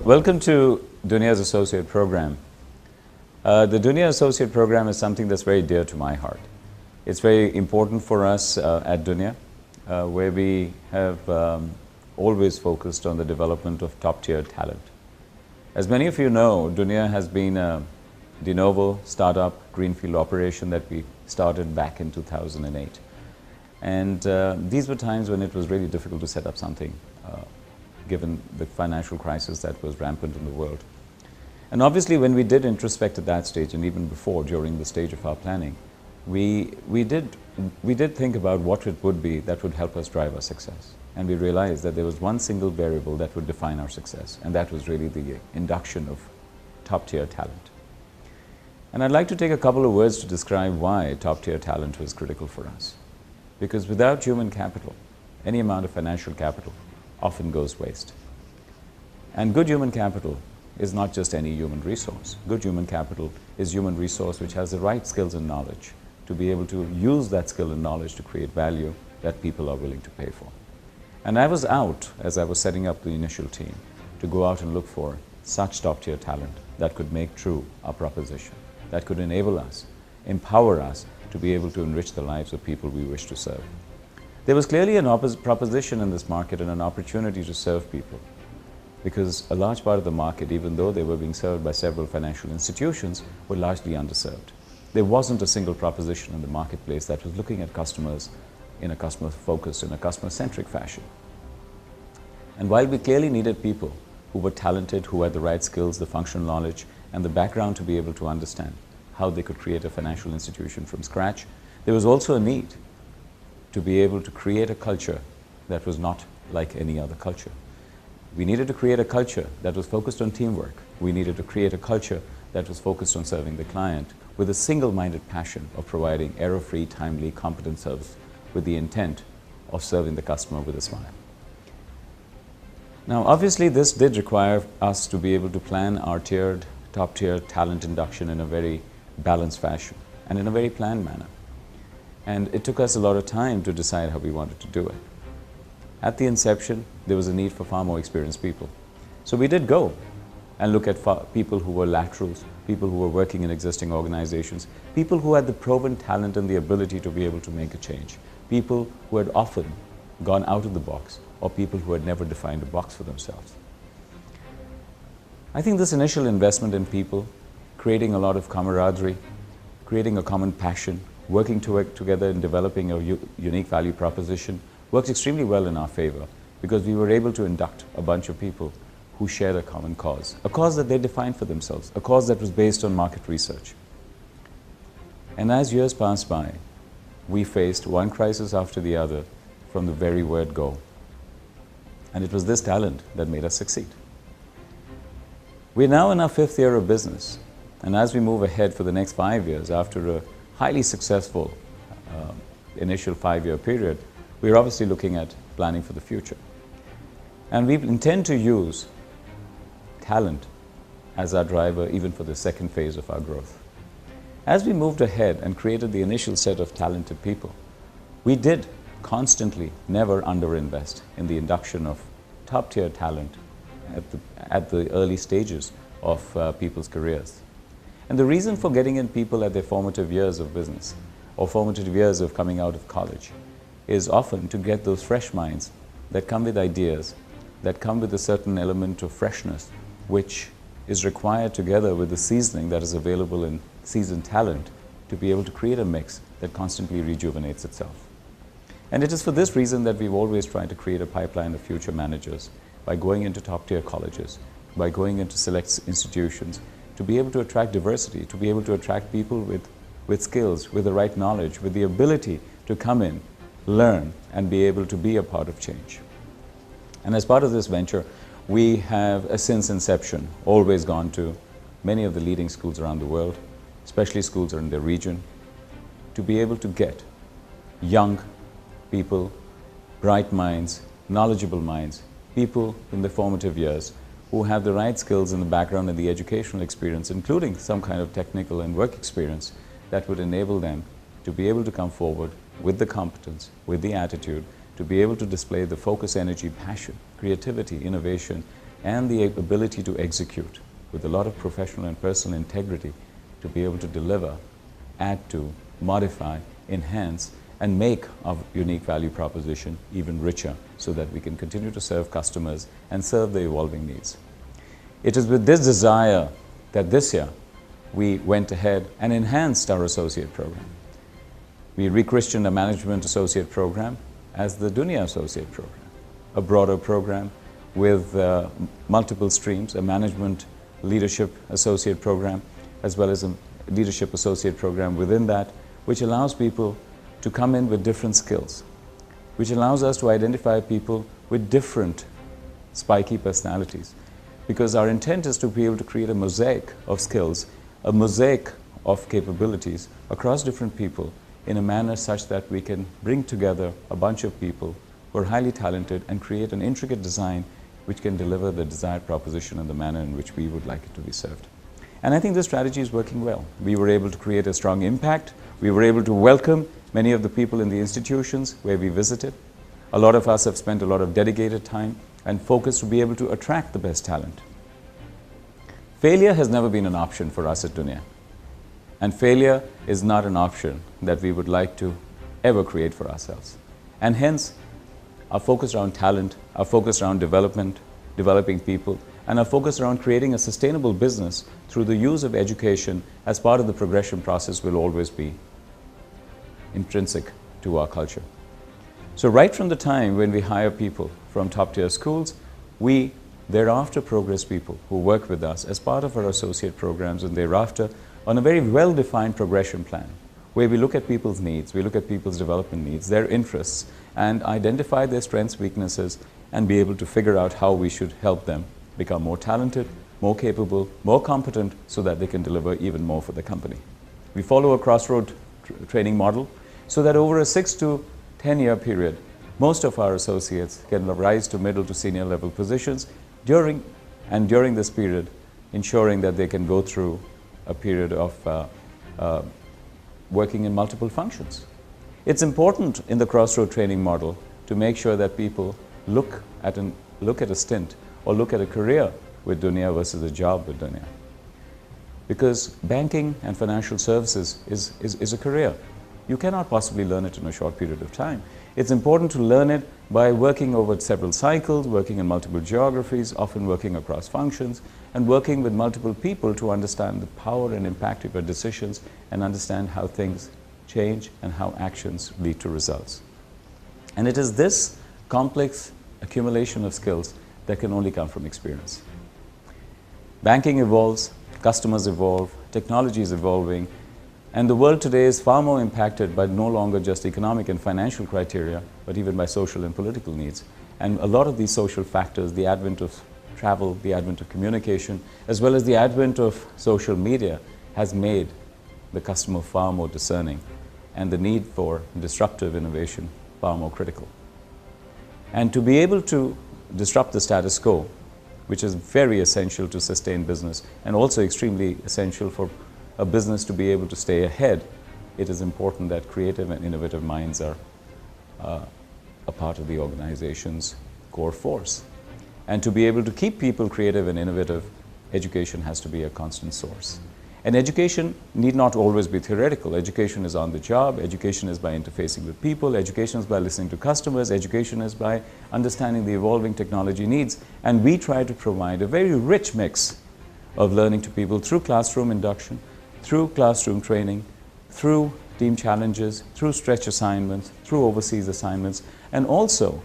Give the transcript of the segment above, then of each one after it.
Welcome to Dunia's Associate Program. The Dunia Associate Program is something that's very dear to my heart. It's very important for us at Dunia, where we have always focused on the development of top-tier talent. As many of you know, Dunia has been a de novo startup greenfield operation that we started back in 2008. And these were times when it was really difficult to set up something, given the financial crisis that was rampant in the world. And obviously, when we did introspect at that stage, and even before, during the stage of our planning, we did think about what it would be that would help us drive our success. And we realized that there was one single variable that would define our success, and that was really the induction of top-tier talent. And I'd like to take a couple of words to describe why top-tier talent was critical for us. Because without human capital, any amount of financial capital often goes waste. And good human capital is not just any human resource. Good human capital is human resource which has the right skills and knowledge to be able to use that skill and knowledge to create value that people are willing to pay for. And I was out, as I was setting up the initial team, to go out and look for such top-tier talent that could make true our proposition, that could enable us, empower us to be able to enrich the lives of people we wish to serve. There was clearly an proposition in this market and an opportunity to serve people, because a large part of the market, even though they were being served by several financial institutions, were largely underserved. There wasn't a single proposition in the marketplace that was looking at customers in a customer-focused, in a customer-centric fashion. And while we clearly needed people who were talented, who had the right skills, the functional knowledge, and the background to be able to understand how they could create a financial institution from scratch, there was also a need to be able to create a culture that was not like any other culture. We needed to create a culture that was focused on teamwork. We needed to create a culture that was focused on serving the client with a single-minded passion of providing error-free, timely, competent service with the intent of serving the customer with a smile. Now, obviously, this did require us to be able to plan our top-tier talent induction in a very balanced fashion and in a very planned manner. And it took us a lot of time to decide how we wanted to do it. At the inception, there was a need for far more experienced people. So we did go and look at people who were laterals, people who were working in existing organizations, people who had the proven talent and the ability to be able to make a change, people who had often gone out of the box, or people who had never defined a box for themselves. I think this initial investment in people, creating a lot of camaraderie, creating a common passion, working together in developing a unique value proposition worked extremely well in our favor, because we were able to induct a bunch of people who shared a common cause, a cause that they defined for themselves, a cause that was based on market research. And as years passed by, we faced one crisis after the other from the very word go. And it was this talent that made us succeed. We're now in our 5th year of business, and as we move ahead for the next 5 years, after a highly successful initial 5-year period, we're obviously looking at planning for the future. And we intend to use talent as our driver even for the second phase of our growth. As we moved ahead and created the initial set of talented people, we did constantly never underinvest in the induction of top-tier talent at the early stages of people's careers. And the reason for getting in people at their formative years of business or formative years of coming out of college is often to get those fresh minds that come with ideas, that come with a certain element of freshness, which is required together with the seasoning that is available in seasoned talent to be able to create a mix that constantly rejuvenates itself. And it is for this reason that we've always tried to create a pipeline of future managers by going into top-tier colleges, by going into select institutions, to be able to attract diversity, to be able to attract people with skills, with the right knowledge, with the ability to come in, learn, and be able to be a part of change. And as part of this venture, we have, since inception, always gone to many of the leading schools around the world, especially schools in the region, to be able to get young people, bright minds, knowledgeable minds, people in the formative years who have the right skills and the background and the educational experience, including some kind of technical and work experience that would enable them to be able to come forward with the competence, with the attitude, to be able to display the focus, energy, passion, creativity, innovation, and the ability to execute with a lot of professional and personal integrity to be able to deliver, add to, modify, enhance, and make our unique value proposition even richer so that we can continue to serve customers and serve the evolving needs. It is with this desire that this year we went ahead and enhanced our associate program. We rechristened a management associate program as the Dunia associate program, a broader program with multiple streams, a management leadership associate program, as well as a leadership associate program within that, which allows people to come in with different skills, which allows us to identify people with different spiky personalities. Because our intent is to be able to create a mosaic of skills, a mosaic of capabilities across different people in a manner such that we can bring together a bunch of people who are highly talented and create an intricate design which can deliver the desired proposition in the manner in which we would like it to be served. And I think this strategy is working well. We were able to create a strong impact. We were able to welcome many of the people in the institutions where we visited. A lot of us have spent a lot of dedicated time and focus to be able to attract the best talent. Failure has never been an option for us at Dunia. And failure is not an option that we would like to ever create for ourselves. And hence, our focus around talent, our focus around development, developing people, and our focus around creating a sustainable business through the use of education as part of the progression process will always be intrinsic to our culture. So right from the time when we hire people from top-tier schools, we thereafter progress people who work with us as part of our associate programs, and thereafter on a very well-defined progression plan where we look at people's needs, we look at people's development needs, their interests, and identify their strengths, weaknesses, and be able to figure out how we should help them become more talented, more capable, more competent, so that they can deliver even more for the company. We follow a crossroad training model so that over a 6 to 10-year period, most of our associates can rise to middle to senior level positions during this period, ensuring that they can go through a period of working in multiple functions. It's important in the crossroad training model to make sure that people look at a stint or look at a career with Dunia versus a job with Dunia. Because banking and financial services is a career. You cannot possibly learn it in a short period of time. It's important to learn it by working over several cycles, working in multiple geographies, often working across functions, and working with multiple people to understand the power and impact of your decisions and understand how things change and how actions lead to results. And it is this complex accumulation of skills that can only come from experience. Banking evolves, customers evolve, technology is evolving, and the world today is far more impacted by no longer just economic and financial criteria, but even by social and political needs. And a lot of these social factors, the advent of travel, the advent of communication, as well as the advent of social media, has made the customer far more discerning and the need for disruptive innovation far more critical. And to be able to disrupt the status quo, which is very essential to sustain business and also extremely essential for a business to be able to stay ahead, it is important that creative and innovative minds are a part of the organization's core force. And to be able to keep people creative and innovative, education has to be a constant source. And education need not always be theoretical. Education is on the job, education is by interfacing with people, education is by listening to customers, education is by understanding the evolving technology needs. And we try to provide a very rich mix of learning to people through classroom induction, through classroom training, through team challenges, through stretch assignments, through overseas assignments, and also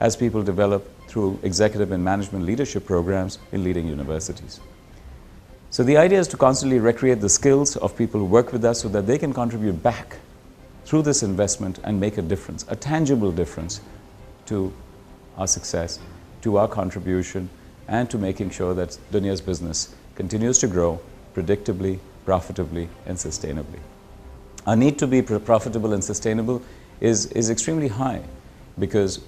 as people develop through executive and management leadership programs in leading universities. So the idea is to constantly recreate the skills of people who work with us so that they can contribute back through this investment and make a difference, a tangible difference to our success, to our contribution, and to making sure that Dunia's business continues to grow predictably, profitably, and sustainably. Our need to be profitable and sustainable is extremely high because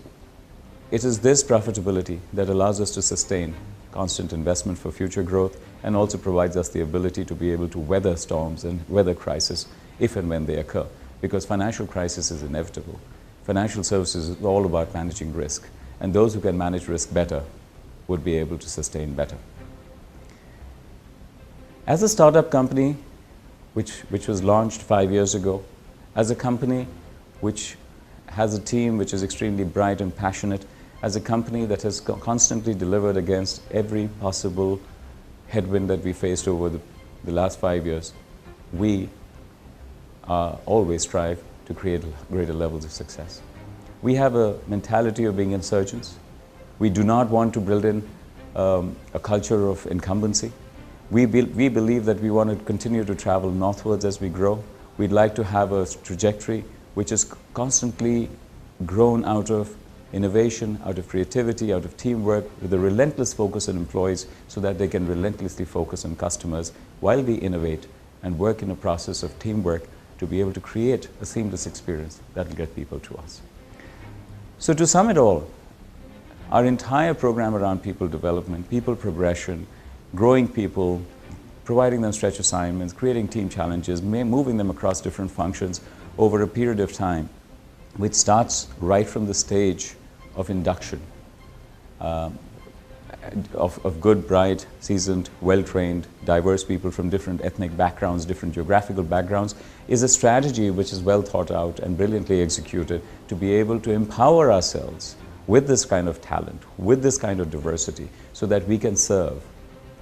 it is this profitability that allows us to sustain constant investment for future growth and also provides us the ability to be able to weather storms and weather crises if and when they occur, because financial crisis is inevitable. Financial services is all about managing risk, and those who can manage risk better would be able to sustain better. As a startup company, which was launched 5 years ago, as a company which has a team which is extremely bright and passionate, as a company that has constantly delivered against every possible headwind that we faced over the last 5 years, we always strive to create greater levels of success. We have a mentality of being insurgents. We do not want to build in a culture of incumbency. We believe that we want to continue to travel northwards as we grow. We'd like to have a trajectory which is constantly grown out of innovation, out of creativity, out of teamwork, with a relentless focus on employees so that they can relentlessly focus on customers while we innovate and work in a process of teamwork to be able to create a seamless experience that will get people to us. So to sum it all, our entire program around people development, people progression, growing people, providing them stretch assignments, creating team challenges, moving them across different functions over a period of time, which starts right from the stage of induction, of good, bright, seasoned, well-trained, diverse people from different ethnic backgrounds, different geographical backgrounds, is a strategy which is well thought out and brilliantly executed to be able to empower ourselves with this kind of talent, with this kind of diversity, so that we can serve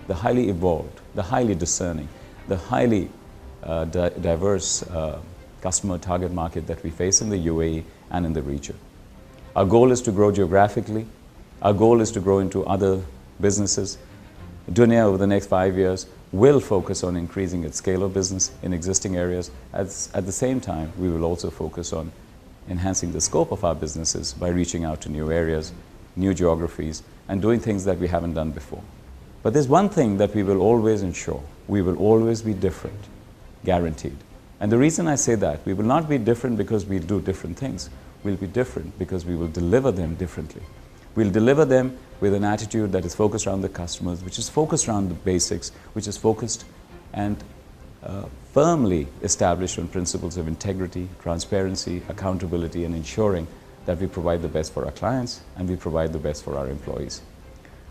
the highly evolved, the highly discerning, the highly diverse customer target market that we face in the UAE and in the region. Our goal is to grow geographically. Our goal is to grow into other businesses. Dunia, over the next 5 years, will focus on increasing its scale of business in existing areas. At the same time, we will also focus on enhancing the scope of our businesses by reaching out to new areas, new geographies, and doing things that we haven't done before. But there's one thing that we will always ensure: we will always be different, guaranteed. And the reason I say that, we will not be different because we do different things. We'll be different because we will deliver them differently. We'll deliver them with an attitude that is focused around the customers, which is focused around the basics, which is focused and firmly established on principles of integrity, transparency, accountability, and ensuring that we provide the best for our clients and we provide the best for our employees.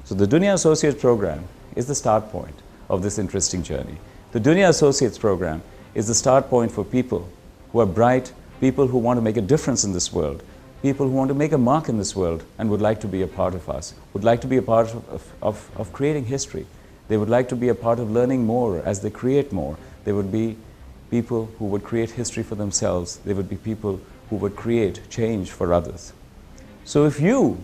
So the Dunia Associate Program is the start point of this interesting journey. The Dunia Associates Program is the start point for people who are bright, people who want to make a difference in this world, people who want to make a mark in this world and would like to be a part of us, would like to be a part of creating history. They would like to be a part of learning more as they create more. They would be people who would create history for themselves. They would be people who would create change for others. So if you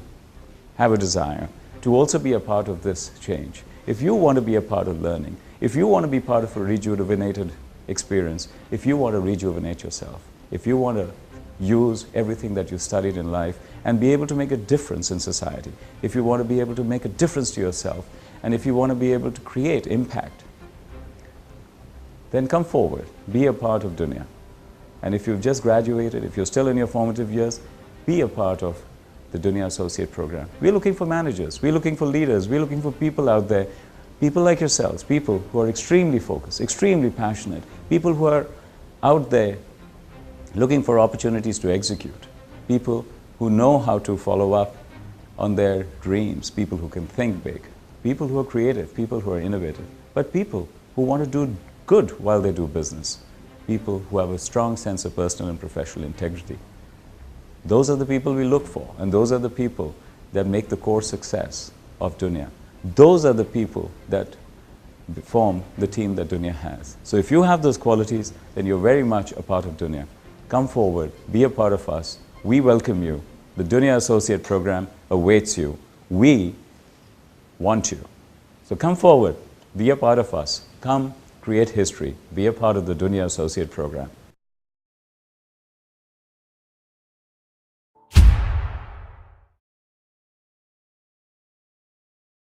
have a desire to also be a part of this change, if you want to be a part of learning, if you want to be part of a rejuvenated experience, if you want to rejuvenate yourself, if you want to use everything that you studied in life and be able to make a difference in society, if you want to be able to make a difference to yourself, and if you want to be able to create impact, then come forward, be a part of Dunia. And if you've just graduated, if you're still in your formative years, be a part of the Dunia Associate Program. We're looking for managers, we're looking for leaders, we're looking for people out there, people like yourselves, people who are extremely focused, extremely passionate, people who are out there looking for opportunities to execute, people who know how to follow up on their dreams, people who can think big, people who are creative, people who are innovative, but people who want to do good while they do business, people who have a strong sense of personal and professional integrity. Those are the people we look for, and those are the people that make the core success of Dunia. Those are the people that form the team that Dunia has. So if you have those qualities, then you're very much a part of Dunia. Come forward, be a part of us. We welcome you. The Dunia Associate Program awaits you. We want you. So come forward, be a part of us. Come create history, be a part of the Dunia Associate Program.